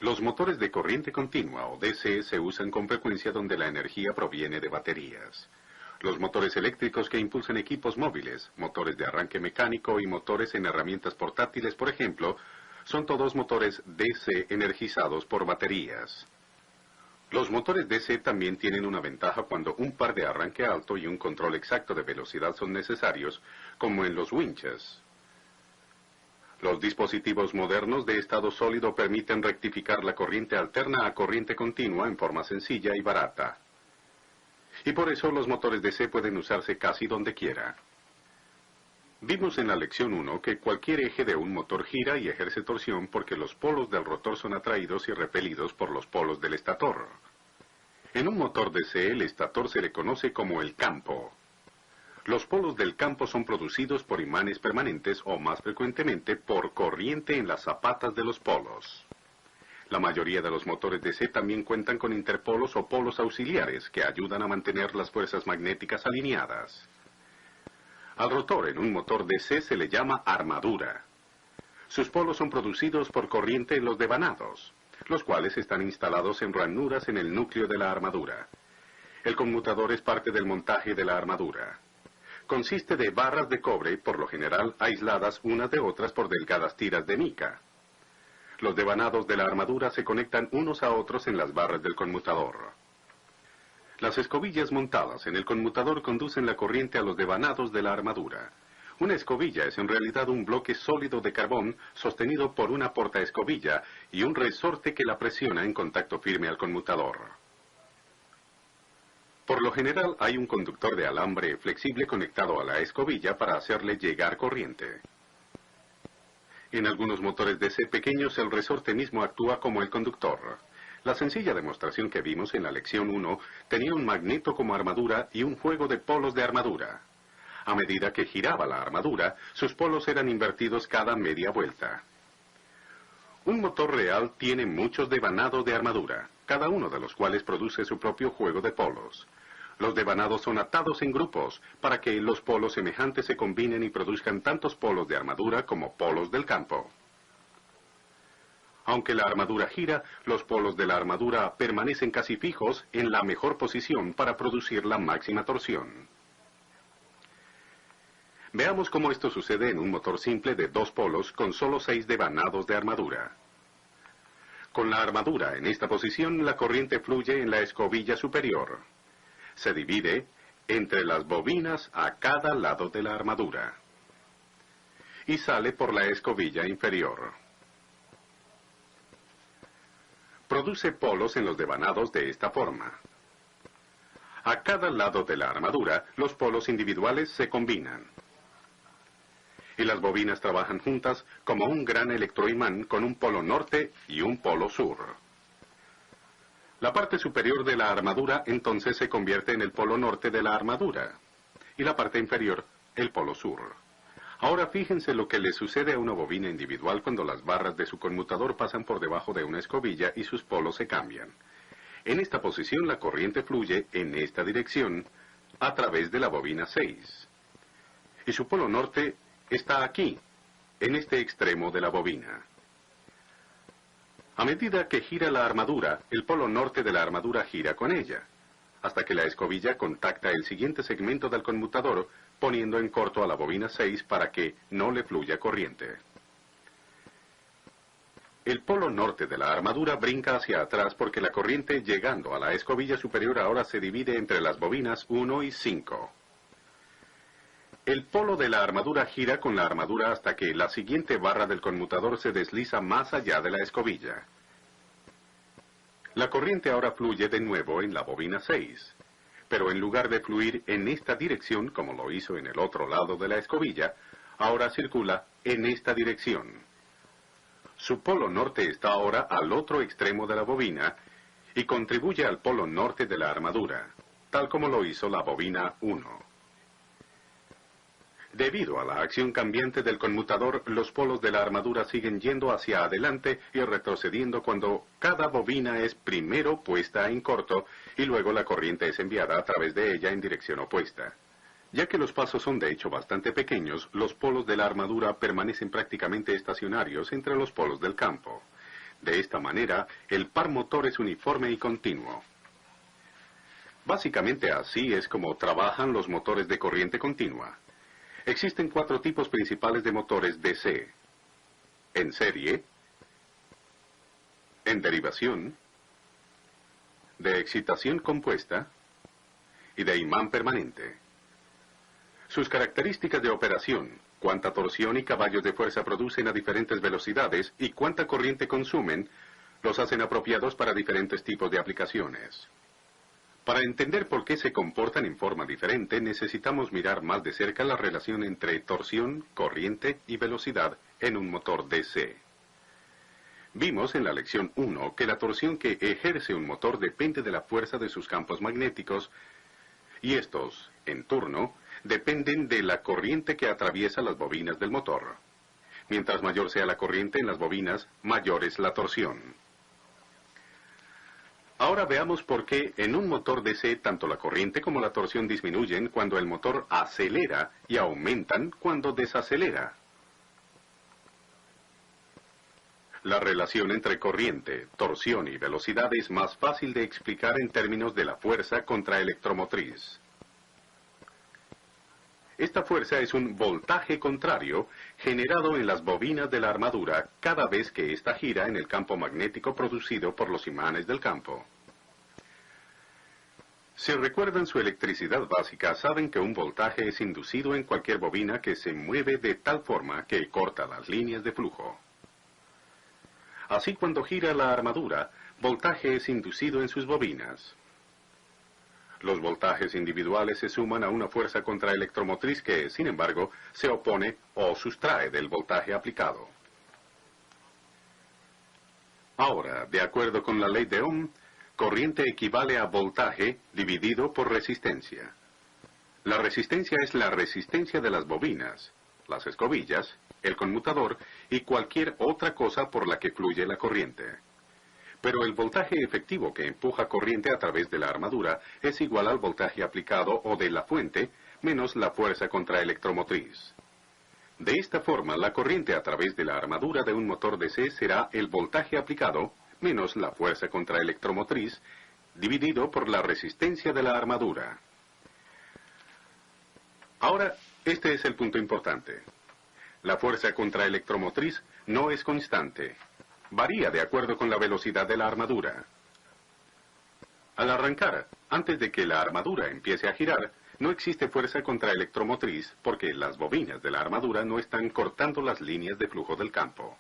Los motores de corriente continua o DC se usan con frecuencia donde la energía proviene de baterías. Los motores eléctricos que impulsan equipos móviles, motores de arranque mecánico y motores en herramientas portátiles, por ejemplo, son todos motores DC energizados por baterías. Los motores DC también tienen una ventaja cuando un par de arranque alto y un control exacto de velocidad son necesarios, como en los winches. Los dispositivos modernos de estado sólido permiten rectificar la corriente alterna a corriente continua en forma sencilla y barata. Y por eso los motores DC pueden usarse casi donde quiera. Vimos en la lección 1 que cualquier eje de un motor gira y ejerce torsión porque los polos del rotor son atraídos y repelidos por los polos del estator. En un motor DC el estator se le conoce como el campo. Los polos del campo son producidos por imanes permanentes o más frecuentemente por corriente en las zapatas de los polos. La mayoría de los motores DC también cuentan con interpolos o polos auxiliares que ayudan a mantener las fuerzas magnéticas alineadas. Al rotor en un motor DC se le llama armadura. Sus polos son producidos por corriente en los devanados, los cuales están instalados en ranuras en el núcleo de la armadura. El conmutador es parte del montaje de la armadura. Consiste de barras de cobre, por lo general aisladas unas de otras por delgadas tiras de mica. Los devanados de la armadura se conectan unos a otros en las barras del conmutador. Las escobillas montadas en el conmutador conducen la corriente a los devanados de la armadura. Una escobilla es en realidad un bloque sólido de carbón sostenido por una portaescobilla y un resorte que la presiona en contacto firme al conmutador. Por lo general hay un conductor de alambre flexible conectado a la escobilla para hacerle llegar corriente. En algunos motores DC pequeños el resorte mismo actúa como el conductor. La sencilla demostración que vimos en la lección 1 tenía un magneto como armadura y un juego de polos de armadura. A medida que giraba la armadura, sus polos eran invertidos cada media vuelta. Un motor real tiene muchos devanados de armadura, cada uno de los cuales produce su propio juego de polos. Los devanados son atados en grupos para que los polos semejantes se combinen y produzcan tantos polos de armadura como polos del campo. Aunque la armadura gira, los polos de la armadura permanecen casi fijos en la mejor posición para producir la máxima torsión. Veamos cómo esto sucede en un motor simple de 2 polos con solo 6 devanados de armadura. Con la armadura en esta posición, la corriente fluye en la escobilla superior. Se divide entre las bobinas a cada lado de la armadura y sale por la escobilla inferior. Produce polos en los devanados de esta forma. A cada lado de la armadura, los polos individuales se combinan. Y las bobinas trabajan juntas como un gran electroimán con un polo norte y un polo sur. La parte superior de la armadura entonces se convierte en el polo norte de la armadura y la parte inferior el polo sur. Ahora fíjense lo que le sucede a una bobina individual cuando las barras de su conmutador pasan por debajo de una escobilla y sus polos se cambian. En esta posición la corriente fluye en esta dirección a través de la bobina 6. Y su polo norte está aquí, en este extremo de la bobina. A medida que gira la armadura, el polo norte de la armadura gira con ella, hasta que la escobilla contacta el siguiente segmento del conmutador, poniendo en corto a la bobina 6 para que no le fluya corriente. El polo norte de la armadura brinca hacia atrás porque la corriente llegando a la escobilla superior ahora se divide entre las bobinas 1 y 5. El polo de la armadura gira con la armadura hasta que la siguiente barra del conmutador se desliza más allá de la escobilla. La corriente ahora fluye de nuevo en la bobina 6, pero en lugar de fluir en esta dirección como lo hizo en el otro lado de la escobilla, ahora circula en esta dirección. Su polo norte está ahora al otro extremo de la bobina y contribuye al polo norte de la armadura, tal como lo hizo la bobina 1. Debido a la acción cambiante del conmutador, los polos de la armadura siguen yendo hacia adelante y retrocediendo cuando cada bobina es primero puesta en corto y luego la corriente es enviada a través de ella en dirección opuesta. Ya que los pasos son de hecho bastante pequeños, los polos de la armadura permanecen prácticamente estacionarios entre los polos del campo. De esta manera, el par motor es uniforme y continuo. Básicamente así es como trabajan los motores de corriente continua. Existen 4 tipos principales de motores DC: en serie, en derivación, de excitación compuesta y de imán permanente. Sus características de operación, cuánta torsión y caballos de fuerza producen a diferentes velocidades y cuánta corriente consumen, los hacen apropiados para diferentes tipos de aplicaciones. Para entender por qué se comportan en forma diferente, necesitamos mirar más de cerca la relación entre torsión, corriente y velocidad en un motor DC. Vimos en la lección 1 que la torsión que ejerce un motor depende de la fuerza de sus campos magnéticos, y estos, en turno, dependen de la corriente que atraviesa las bobinas del motor. Mientras mayor sea la corriente en las bobinas, mayor es la torsión. Ahora veamos por qué en un motor DC tanto la corriente como la torsión disminuyen cuando el motor acelera y aumentan cuando desacelera. La relación entre corriente, torsión y velocidad es más fácil de explicar en términos de la fuerza contraelectromotriz. Esta fuerza es un voltaje contrario generado en las bobinas de la armadura cada vez que ésta gira en el campo magnético producido por los imanes del campo. Si recuerdan su electricidad básica, saben que un voltaje es inducido en cualquier bobina que se mueve de tal forma que corta las líneas de flujo. Así, cuando gira la armadura, voltaje es inducido en sus bobinas. Los voltajes individuales se suman a una fuerza contraelectromotriz que, sin embargo, se opone o sustrae del voltaje aplicado. Ahora, de acuerdo con la ley de Ohm, corriente equivale a voltaje dividido por resistencia. La resistencia es la resistencia de las bobinas, las escobillas, el conmutador y cualquier otra cosa por la que fluye la corriente. Pero el voltaje efectivo que empuja corriente a través de la armadura es igual al voltaje aplicado o de la fuente menos la fuerza contraelectromotriz. De esta forma, la corriente a través de la armadura de un motor DC será el voltaje aplicado menos la fuerza contraelectromotriz dividido por la resistencia de la armadura. Ahora, este es el punto importante. La fuerza contraelectromotriz no es constante. Varía de acuerdo con la velocidad de la armadura. Al arrancar, antes de que la armadura empiece a girar, no existe fuerza contraelectromotriz porque las bobinas de la armadura no están cortando las líneas de flujo del campo.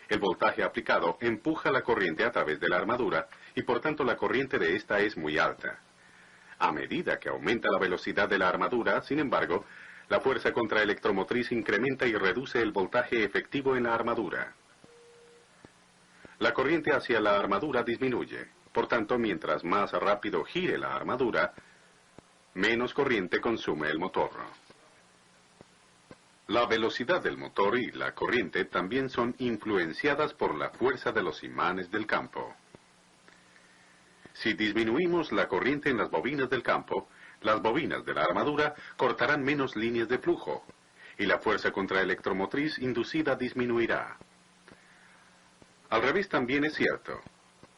El voltaje aplicado empuja la corriente a través de la armadura y por tanto la corriente de esta es muy alta. A medida que aumenta la velocidad de la armadura, sin embargo, la fuerza contraelectromotriz incrementa y reduce el voltaje efectivo en la armadura. La corriente hacia la armadura disminuye. Por tanto, mientras más rápido gire la armadura, menos corriente consume el motor. La velocidad del motor y la corriente también son influenciadas por la fuerza de los imanes del campo. Si disminuimos la corriente en las bobinas del campo, las bobinas de la armadura cortarán menos líneas de flujo, y la fuerza contraelectromotriz inducida disminuirá. Al revés también es cierto.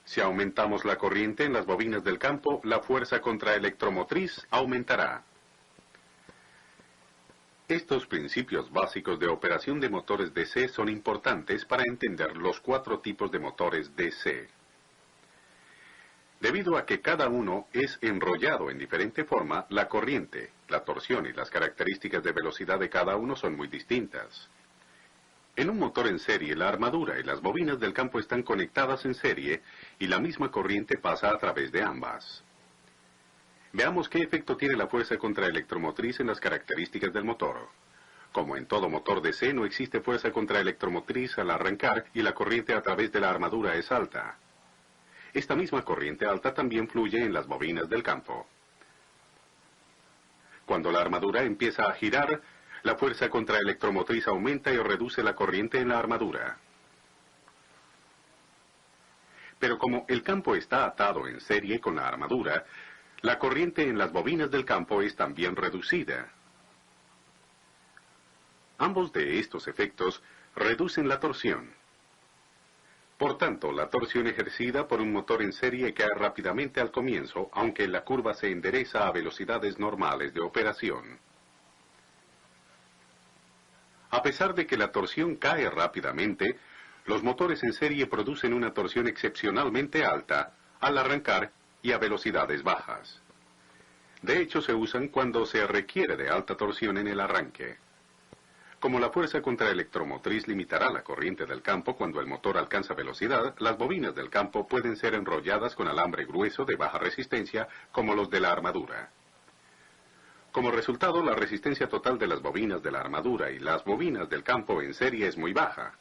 Si aumentamos la corriente en las bobinas del campo, la fuerza contraelectromotriz aumentará. Estos principios básicos de operación de motores DC son importantes para entender los 4 tipos de motores DC. Debido a que cada uno es enrollado en diferente forma, la corriente, la torsión y las características de velocidad de cada uno son muy distintas. En un motor en serie, la armadura y las bobinas del campo están conectadas en serie y la misma corriente pasa a través de ambas. Veamos qué efecto tiene la fuerza contraelectromotriz en las características del motor. Como en todo motor DC, no existe fuerza contraelectromotriz al arrancar y la corriente a través de la armadura es alta. Esta misma corriente alta también fluye en las bobinas del campo. Cuando la armadura empieza a girar, la fuerza contraelectromotriz aumenta y reduce la corriente en la armadura. Pero como el campo está atado en serie con la armadura, la corriente en las bobinas del campo es también reducida. Ambos de estos efectos reducen la torsión. Por tanto, la torsión ejercida por un motor en serie cae rápidamente al comienzo, aunque la curva se endereza a velocidades normales de operación. A pesar de que la torsión cae rápidamente, los motores en serie producen una torsión excepcionalmente alta al arrancar y a velocidades bajas. De hecho, se usan cuando se requiere de alta torsión en el arranque. Como la fuerza contraelectromotriz limitará la corriente del campo cuando el motor alcanza velocidad, las bobinas del campo pueden ser enrolladas con alambre grueso de baja resistencia, como los de la armadura. Como resultado, la resistencia total de las bobinas de la armadura y las bobinas del campo en serie es muy baja.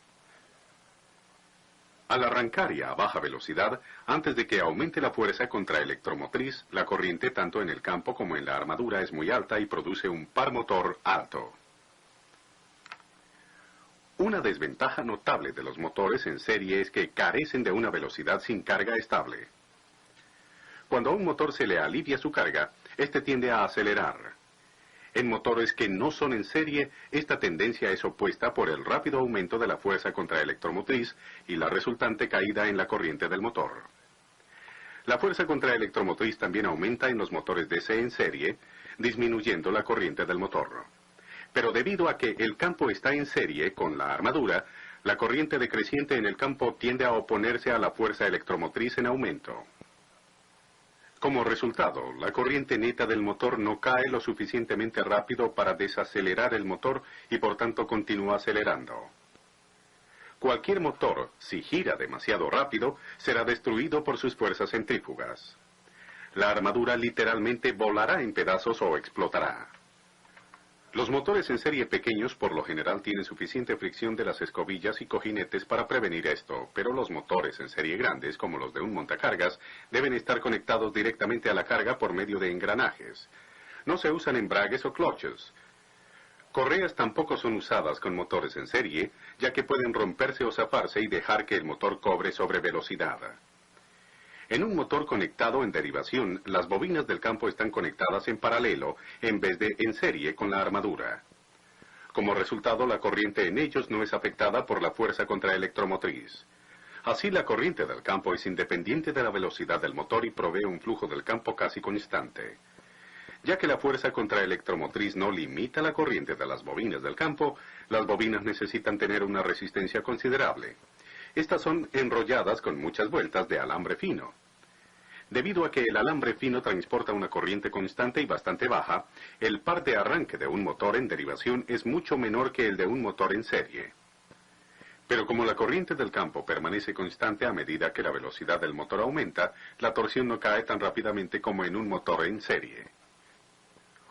Al arrancar y a baja velocidad, antes de que aumente la fuerza contraelectromotriz, la corriente tanto en el campo como en la armadura es muy alta y produce un par motor alto. Una desventaja notable de los motores en serie es que carecen de una velocidad sin carga estable. Cuando a un motor se le alivia su carga, este tiende a acelerar. En motores que no son en serie, esta tendencia es opuesta por el rápido aumento de la fuerza contraelectromotriz y la resultante caída en la corriente del motor. La fuerza contraelectromotriz también aumenta en los motores DC en serie, disminuyendo la corriente del motor. Pero debido a que el campo está en serie con la armadura, la corriente decreciente en el campo tiende a oponerse a la fuerza electromotriz en aumento. Como resultado, la corriente neta del motor no cae lo suficientemente rápido para desacelerar el motor y por tanto continúa acelerando. Cualquier motor, si gira demasiado rápido, será destruido por sus fuerzas centrífugas. La armadura literalmente volará en pedazos o explotará. Los motores en serie pequeños por lo general tienen suficiente fricción de las escobillas y cojinetes para prevenir esto, pero los motores en serie grandes, como los de un montacargas, deben estar conectados directamente a la carga por medio de engranajes. No se usan embragues o clutches. Correas tampoco son usadas con motores en serie, ya que pueden romperse o zafarse y dejar que el motor cobre sobre velocidad. En un motor conectado en derivación, las bobinas del campo están conectadas en paralelo, en vez de en serie con la armadura. Como resultado, la corriente en ellos no es afectada por la fuerza contraelectromotriz. Así, la corriente del campo es independiente de la velocidad del motor y provee un flujo del campo casi constante. Ya que la fuerza contraelectromotriz no limita la corriente de las bobinas del campo, las bobinas necesitan tener una resistencia considerable. Estas son enrolladas con muchas vueltas de alambre fino. Debido a que el alambre fino transporta una corriente constante y bastante baja, el par de arranque de un motor en derivación es mucho menor que el de un motor en serie. Pero como la corriente del campo permanece constante a medida que la velocidad del motor aumenta, la torsión no cae tan rápidamente como en un motor en serie.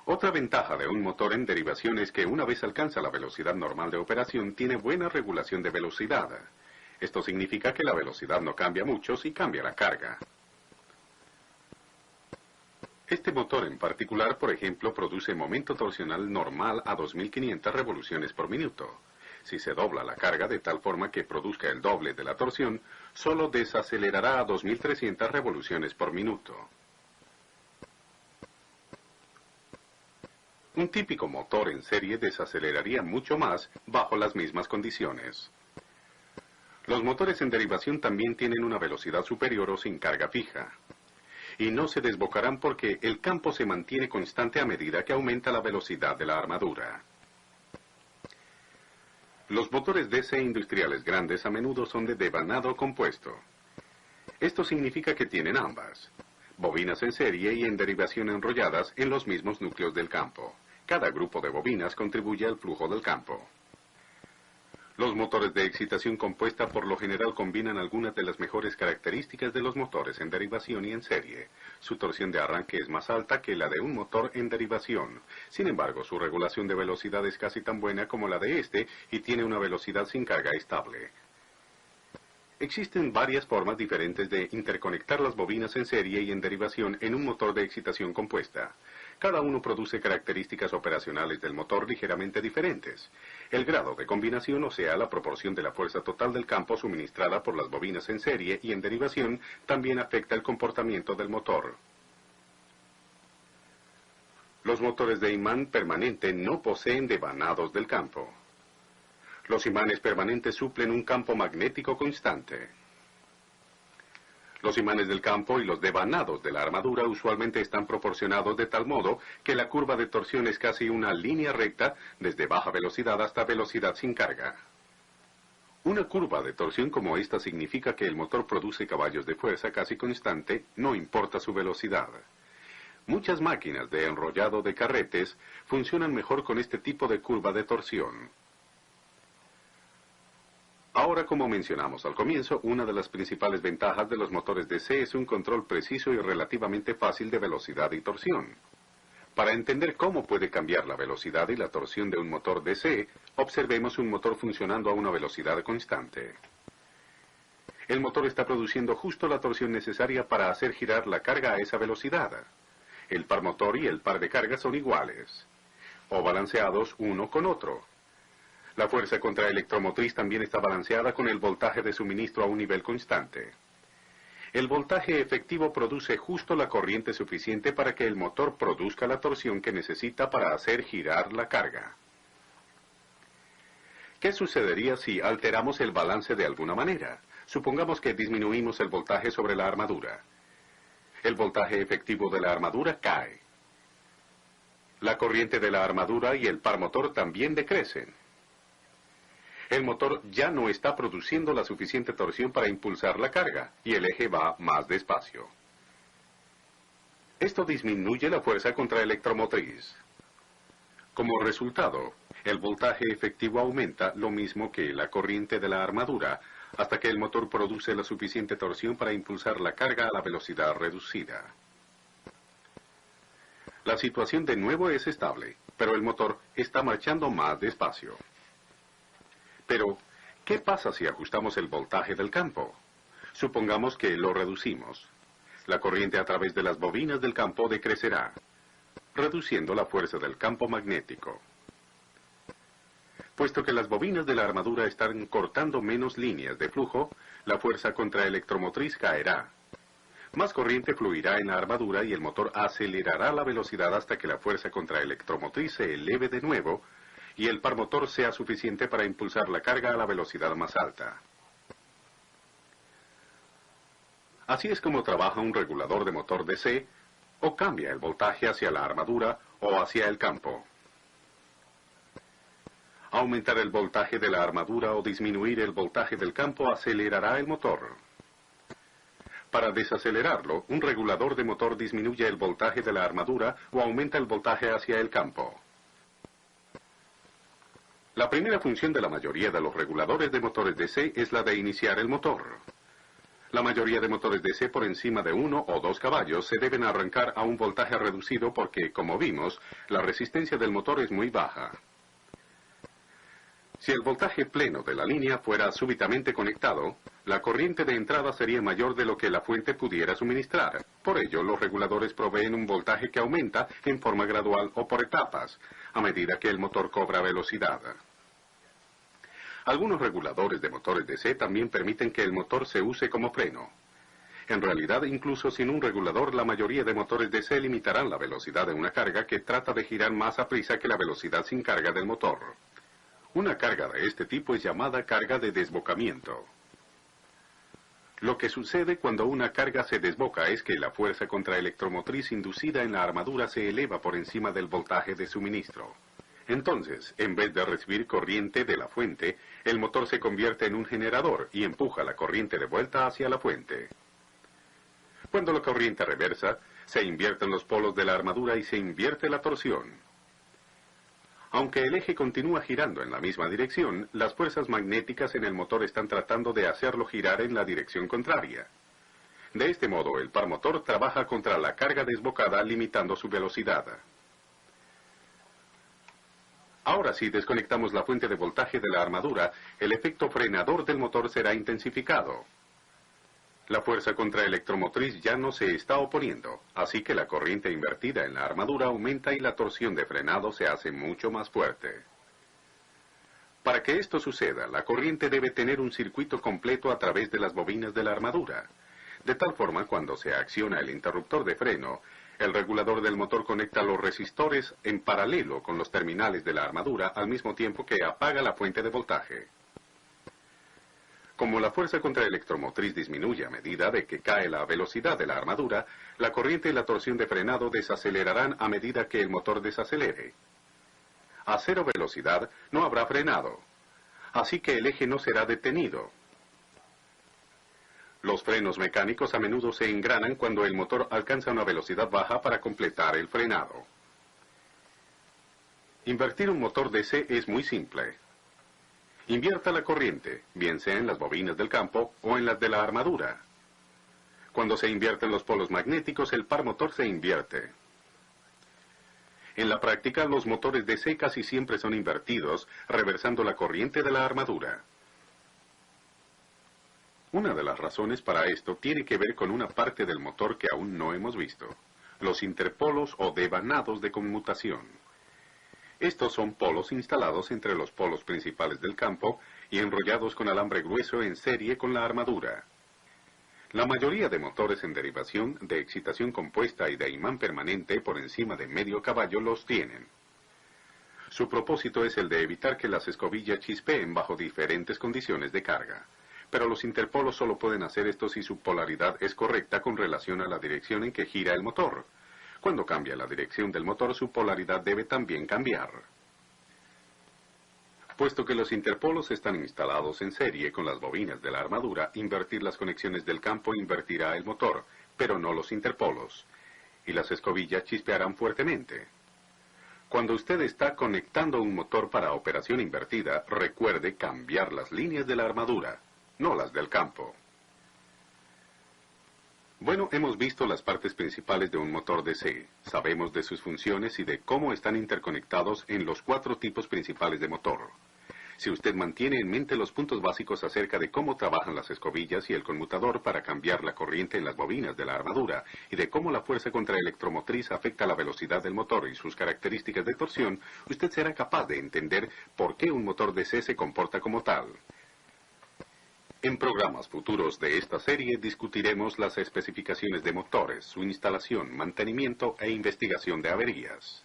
Otra ventaja de un motor en derivación es que una vez alcanza la velocidad normal de operación, tiene buena regulación de velocidad. Esto significa que la velocidad no cambia mucho si cambia la carga. Este motor en particular, por ejemplo, produce momento torsional normal a 2500 revoluciones por minuto. Si se dobla la carga de tal forma que produzca el doble de la torsión, solo desacelerará a 2300 revoluciones por minuto. Un típico motor en serie desaceleraría mucho más bajo las mismas condiciones. Los motores en derivación también tienen una velocidad superior o sin carga fija. Y no se desbocarán porque el campo se mantiene constante a medida que aumenta la velocidad de la armadura. Los motores DC industriales grandes a menudo son de devanado compuesto. Esto significa que tienen ambas, bobinas en serie y en derivación enrolladas en los mismos núcleos del campo. Cada grupo de bobinas contribuye al flujo del campo. Los motores de excitación compuesta por lo general combinan algunas de las mejores características de los motores en derivación y en serie. Su torsión de arranque es más alta que la de un motor en derivación. Sin embargo, su regulación de velocidad es casi tan buena como la de este y tiene una velocidad sin carga estable. Existen varias formas diferentes de interconectar las bobinas en serie y en derivación en un motor de excitación compuesta. Cada uno produce características operacionales del motor ligeramente diferentes. El grado de combinación, o sea, la proporción de la fuerza total del campo suministrada por las bobinas en serie y en derivación, también afecta el comportamiento del motor. Los motores de imán permanente no poseen devanados del campo. Los imanes permanentes suplen un campo magnético constante. Los imanes del campo y los devanados de la armadura usualmente están proporcionados de tal modo que la curva de torsión es casi una línea recta desde baja velocidad hasta velocidad sin carga. Una curva de torsión como esta significa que el motor produce caballos de fuerza casi constante, no importa su velocidad. Muchas máquinas de enrollado de carretes funcionan mejor con este tipo de curva de torsión. Ahora, como mencionamos al comienzo, una de las principales ventajas de los motores DC es un control preciso y relativamente fácil de velocidad y torsión. Para entender cómo puede cambiar la velocidad y la torsión de un motor DC, observemos un motor funcionando a una velocidad constante. El motor está produciendo justo la torsión necesaria para hacer girar la carga a esa velocidad. El par motor y el par de carga son iguales, o balanceados uno con otro. La fuerza contraelectromotriz también está balanceada con el voltaje de suministro a un nivel constante. El voltaje efectivo produce justo la corriente suficiente para que el motor produzca la torsión que necesita para hacer girar la carga. ¿Qué sucedería si alteramos el balance de alguna manera? Supongamos que disminuimos el voltaje sobre la armadura. El voltaje efectivo de la armadura cae. La corriente de la armadura y el par motor también decrecen. El motor ya no está produciendo la suficiente torsión para impulsar la carga, y el eje va más despacio. Esto disminuye la fuerza contraelectromotriz. Como resultado, el voltaje efectivo aumenta lo mismo que la corriente de la armadura, hasta que el motor produce la suficiente torsión para impulsar la carga a la velocidad reducida. La situación de nuevo es estable, pero el motor está marchando más despacio. Pero, ¿qué pasa si ajustamos el voltaje del campo? Supongamos que lo reducimos. La corriente a través de las bobinas del campo decrecerá, reduciendo la fuerza del campo magnético. Puesto que las bobinas de la armadura están cortando menos líneas de flujo, la fuerza contraelectromotriz caerá. Más corriente fluirá en la armadura y el motor acelerará la velocidad hasta que la fuerza contraelectromotriz se eleve de nuevo y el par motor sea suficiente para impulsar la carga a la velocidad más alta. Así es como trabaja un regulador de motor DC, o cambia el voltaje hacia la armadura o hacia el campo. Aumentar el voltaje de la armadura o disminuir el voltaje del campo acelerará el motor. Para desacelerarlo, un regulador de motor disminuye el voltaje de la armadura o aumenta el voltaje hacia el campo. La primera función de la mayoría de los reguladores de motores DC es la de iniciar el motor. La mayoría de motores DC por encima de 1 o 2 caballos se deben arrancar a un voltaje reducido porque, como vimos, la resistencia del motor es muy baja. Si el voltaje pleno de la línea fuera súbitamente conectado, la corriente de entrada sería mayor de lo que la fuente pudiera suministrar. Por ello, los reguladores proveen un voltaje que aumenta en forma gradual o por etapas, a medida que el motor cobra velocidad. Algunos reguladores de motores DC también permiten que el motor se use como freno. En realidad, incluso sin un regulador, la mayoría de motores DC limitarán la velocidad de una carga que trata de girar más a prisa que la velocidad sin carga del motor. Una carga de este tipo es llamada carga de desbocamiento. Lo que sucede cuando una carga se desboca es que la fuerza contraelectromotriz inducida en la armadura se eleva por encima del voltaje de suministro. Entonces, en vez de recibir corriente de la fuente, el motor se convierte en un generador y empuja la corriente de vuelta hacia la fuente. Cuando la corriente reversa, se invierten los polos de la armadura y se invierte la torsión. Aunque el eje continúa girando en la misma dirección, las fuerzas magnéticas en el motor están tratando de hacerlo girar en la dirección contraria. De este modo, el par motor trabaja contra la carga desbocada, limitando su velocidad. Ahora, si desconectamos la fuente de voltaje de la armadura, el efecto frenador del motor será intensificado. La fuerza contraelectromotriz ya no se está oponiendo, así que la corriente invertida en la armadura aumenta y la torsión de frenado se hace mucho más fuerte. Para que esto suceda, la corriente debe tener un circuito completo a través de las bobinas de la armadura. De tal forma, cuando se acciona el interruptor de freno, el regulador del motor conecta los resistores en paralelo con los terminales de la armadura al mismo tiempo que apaga la fuente de voltaje. Como la fuerza contraelectromotriz disminuye a medida de que cae la velocidad de la armadura, la corriente y la torsión de frenado desacelerarán a medida que el motor desacelere. A cero velocidad no habrá frenado, así que el eje no será detenido. Los frenos mecánicos a menudo se engranan cuando el motor alcanza una velocidad baja para completar el frenado. Invertir un motor DC es muy simple. Invierta la corriente, bien sea en las bobinas del campo o en las de la armadura. Cuando se invierten los polos magnéticos, el par motor se invierte. En la práctica, los motores DC casi siempre son invertidos, reversando la corriente de la armadura. Una de las razones para esto tiene que ver con una parte del motor que aún no hemos visto: los interpolos o devanados de conmutación. Estos son polos instalados entre los polos principales del campo y enrollados con alambre grueso en serie con la armadura. La mayoría de motores en derivación, de excitación compuesta y de imán permanente por encima de medio caballo los tienen. Su propósito es el de evitar que las escobillas chispeen bajo diferentes condiciones de carga. Pero los interpolos solo pueden hacer esto si su polaridad es correcta con relación a la dirección en que gira el motor. Cuando cambia la dirección del motor, su polaridad debe también cambiar. Puesto que los interpolos están instalados en serie con las bobinas de la armadura, invertir las conexiones del campo invertirá el motor, pero no los interpolos, y las escobillas chispearán fuertemente. Cuando usted está conectando un motor para operación invertida, recuerde cambiar las líneas de la armadura, no las del campo. Bueno, hemos visto las partes principales de un motor DC. Sabemos de sus funciones y de cómo están interconectados en los 4 tipos principales de motor. Si usted mantiene en mente los puntos básicos acerca de cómo trabajan las escobillas y el conmutador para cambiar la corriente en las bobinas de la armadura, y de cómo la fuerza contraelectromotriz afecta la velocidad del motor y sus características de torsión, usted será capaz de entender por qué un motor DC se comporta como tal. En programas futuros de esta serie discutiremos las especificaciones de motores, su instalación, mantenimiento e investigación de averías.